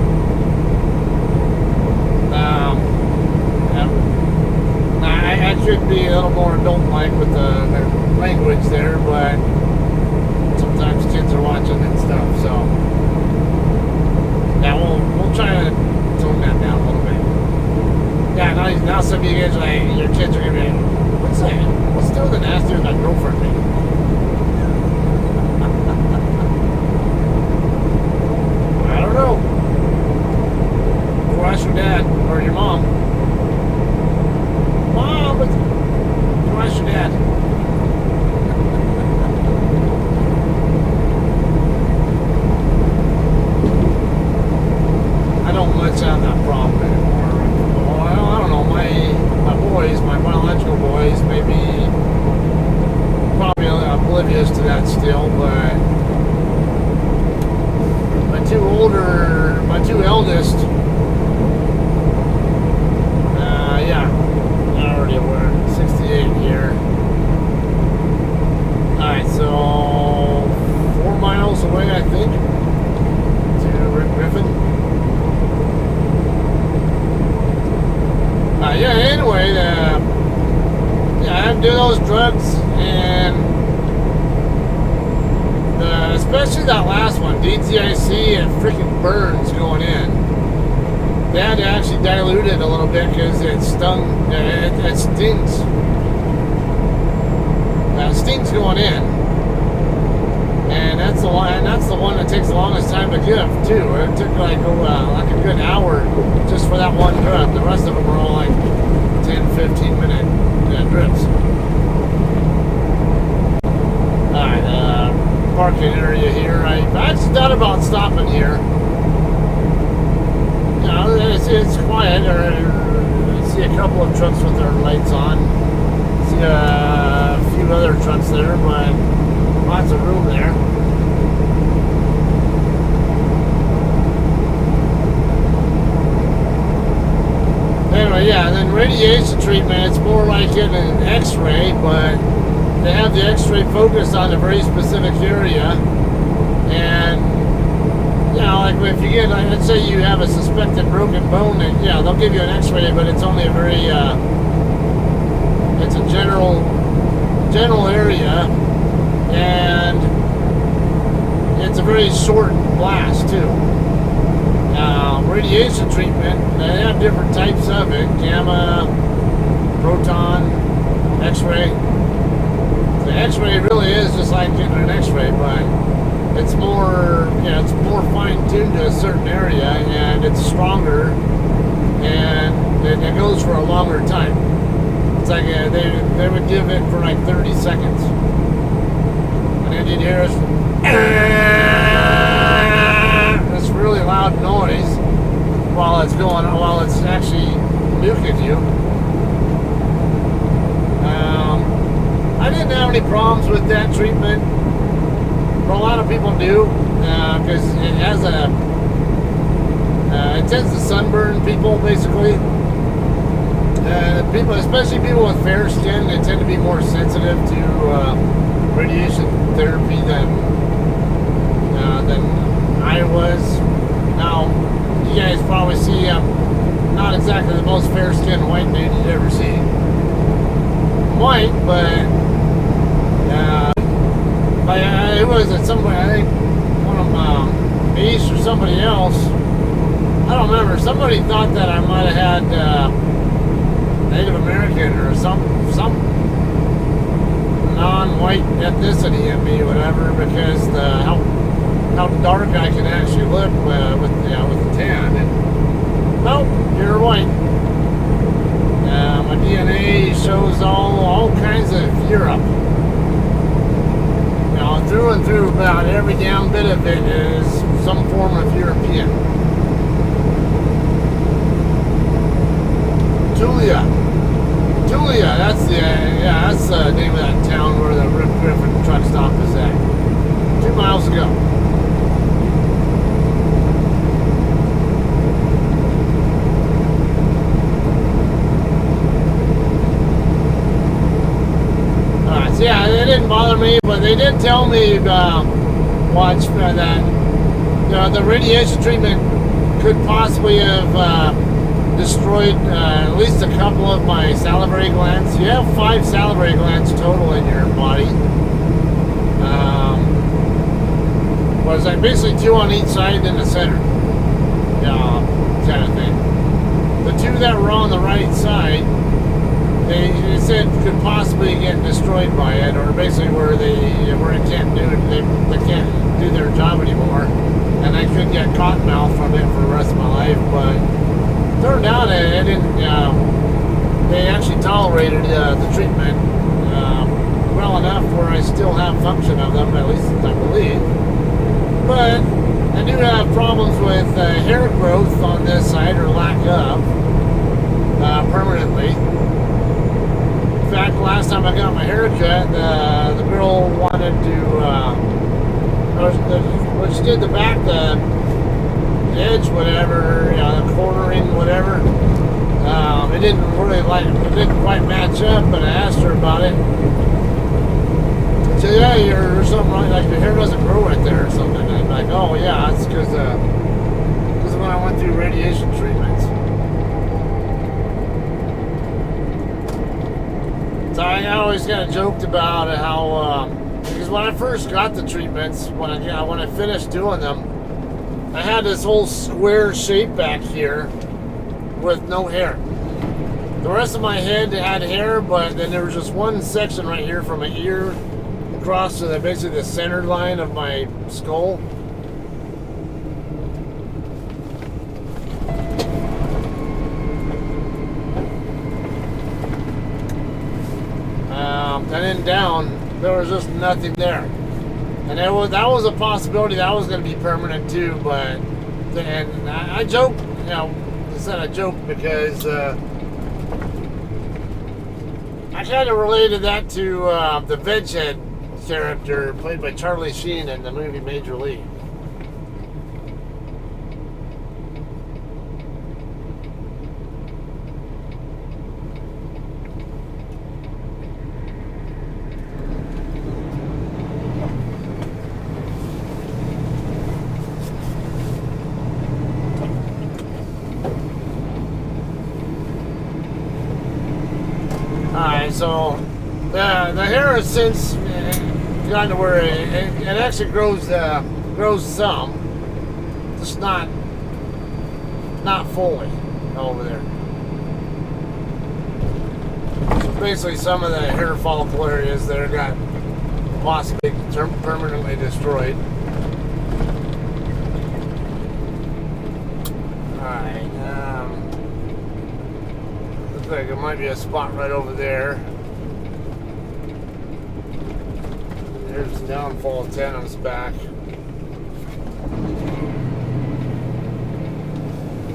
S1: I should be a little more adult-like with the language there, but sometimes kids are watching and stuff, so yeah, we'll try to tone that down a little bit. Yeah, now some of you guys are like, your kids are gonna be like, what's that? What's doing the nasty with my girlfriend? I don't know. Go ask your dad or your mom. Mom, go ask your dad. I don't much have that problem anymore. Well, I don't know. My boys, my biological boys, maybe probably oblivious to that still, but my two eldest, yeah, I'm already aware. 68 here. Alright, so 4 miles away, I think, to Griffin. Anyway, I do those drugs, and especially that last one, DTIC, it freaking burns going in. They had to actually dilute it a little bit because it stung. It stings. It stings going in, and that's the one. And that's the one that takes the longest time to give too. It took like a good hour just for that one drug. The rest of them were all like 10, 15 minute drips. All right, parking area here. I actually thought about stopping here. It's quiet. I see a couple of trucks with their lights on. See a few other trucks there, but lots of room there. Anyway, yeah, then radiation treatment, it's more like getting an x-ray, but they have the x-ray focused on a very specific area. And like if you get, let's say you have a suspected broken bone, and yeah, they'll give you an x-ray, but it's only a very, it's a general area, and it's a very short blast too. Radiation treatment, they have different types of it: gamma, proton, x-ray. The x-ray really is just like getting an x-ray, but it's more, it's more fine-tuned to a certain area, and it's stronger, and it goes for a longer time. It's like they would give it for like 30 seconds, and then you'd hear this really loud noise while it's actually nuking you. I didn't have any problems with that treatment. But a lot of people do, because it has it tends to sunburn people, basically. People, especially people with fair skin, they tend to be more sensitive to radiation therapy than I was. Now, you guys probably see I'm not exactly the most fair-skinned white dude you'd ever see. I'm white, but it was at somebody, I think one of Ace or somebody else, I don't remember, somebody thought that I might have had Native American or some non-white ethnicity in me, whatever, because how dark I can actually look with the tan. And nope, you're white. My DNA shows all kinds of Europe. through and through, about every damn bit of it is some form of European. Tulia, that's the name of that town where the Rip Griffin truck stop is at. 2 miles ago. Alright, so yeah, it didn't bother me, but they did tell me, watch that, the radiation treatment could possibly have destroyed at least a couple of my salivary glands. You have 5 salivary glands total in your body. Was like basically 2 on each side and the center. Kind of thing. The 2 that were on the right side, they said could possibly get destroyed by it, or basically where it can't do it, they can't do their job anymore, and I could get cottonmouth from it for the rest of my life. But turned out it didn't. They actually tolerated the treatment well enough where I still have function of them, at least I believe. But I do have problems with hair growth on this side, or lack of, permanently. In fact, last time I got my hair cut, the girl wanted to, when she did the back, the edge, whatever, the cornering, whatever, it didn't quite match up, but I asked her about it. She said, yeah, you're something wrong, like your hair doesn't grow right there or something. And I'm like, oh yeah, it's because when I went through radiation treatments. So I always kind of joked about how, because when I first got the treatments, when I finished doing them, I had this whole square shape back here with no hair. The rest of my head had hair, but then there was just one section right here from my ear across to basically the center line of my skull. And then down, there was just nothing there. And that was a possibility that was going to be permanent too, but and I joked, I said I joked because I kind of related that to the Veghead character played by Charlie Sheen in the movie Major League. Alright, so the hair has since gotten to where it actually grows some, just not fully over there. So basically some of the hair follicle areas that got possibly permanently destroyed. Alright, looks like there might be a spot right over there. There's the downfall tendons back.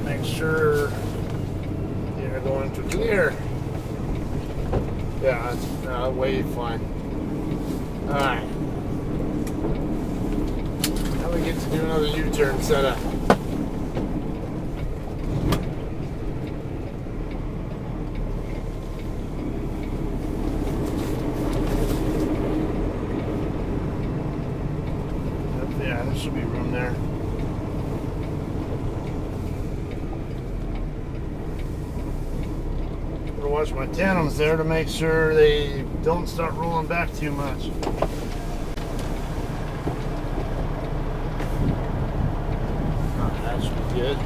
S1: Make sure you're going to clear. Yeah, it's way fine. Alright. Now we get to do another U-turn setup. Yeah, there should be room there. Gotta watch my tandems there to make sure they don't start rolling back too much. Oh, that should be good.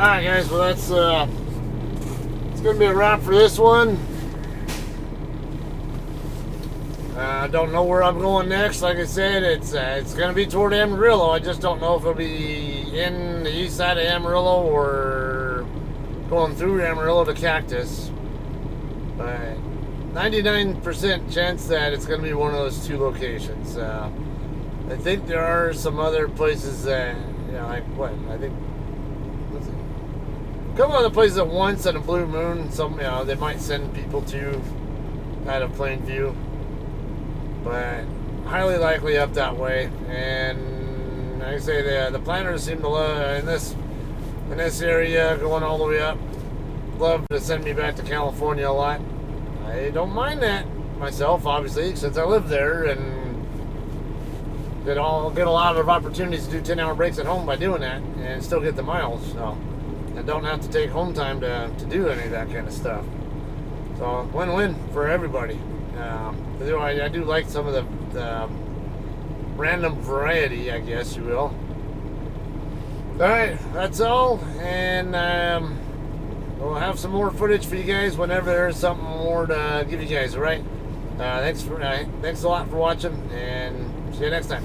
S1: Alright guys, well that's it's gonna be a wrap for this one. I don't know where I'm going next. Like I said, it's gonna be toward Amarillo. I just don't know if it'll be in the east side of Amarillo or going through Amarillo to Cactus. But 99% chance that it's gonna be one of those two locations. I think there are some other places that, you know, like what? I think a couple other places at once on a blue moon. Some, you know, they might send people to out of Plainview, but highly likely up that way. And like I say, the planners seem to love in this area going all the way up. Love to send me back to California a lot. I don't mind that myself, obviously, since I live there and get a lot of opportunities to do 10-hour breaks at home by doing that and still get the miles. So, and don't have to take home time to do any of that kind of stuff. So win-win for everybody. I do like some of the random variety, I guess you will. Alright, that's all. And we'll have some more footage for you guys whenever there's something more to give you guys, alright? Thanks a lot for watching, and see you next time.